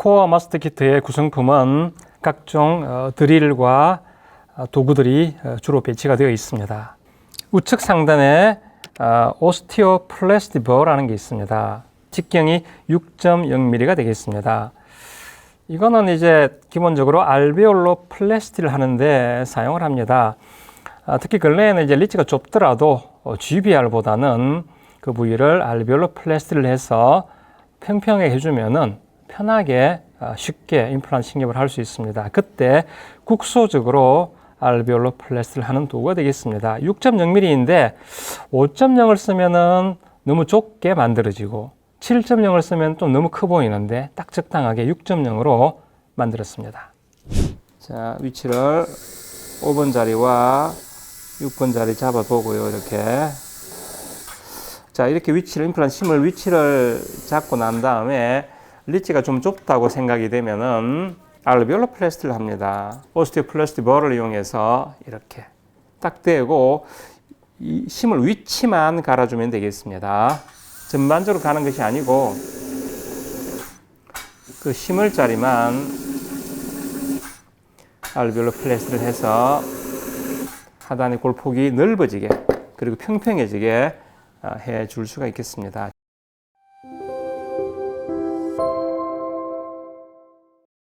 코어 마스터 키트의 구성품은 각종 드릴과 도구들이 주로 배치가 되어 있습니다. 우측 상단에 오스티오플라스티버라는 게 있습니다. 직경이 6.0mm가 되겠습니다. 이거는 이제 기본적으로 알베올로 플래스티를 하는데 사용을 합니다. 특히 근래에는 이제 리치가 좁더라도 GBR보다는 그 부위를 알베올로 플래스티를 해서 평평하게 해주면은 편하게 쉽게 임플란트 식립을 할 수 있습니다. 그때 국소적으로 알베올로 플래스티를 하는 도구가 되겠습니다. 6.0mm인데 5.0을 쓰면은 너무 좁게 만들어지고 7.0을 쓰면 좀 너무 커 보이는데 딱 적당하게 6.0으로 만들었습니다. 자, 위치를 5번 자리와 6번 자리 잡아보고요. 이렇게. 자, 이렇게 임플란트 심을 위치를 잡고 난 다음에 리치가 좀 좁다고 생각이 되면은 알베올로 플래스티를 합니다. 오스티오플라스티버를 이용해서 이렇게 딱 대고 이 심을 위치만 갈아주면 되겠습니다. 전반적으로 가는 것이 아니고 그 심을 자리만 알베올로 플래스티를 해서 하단의 골폭이 넓어지게 그리고 평평해지게 해 줄 수가 있겠습니다.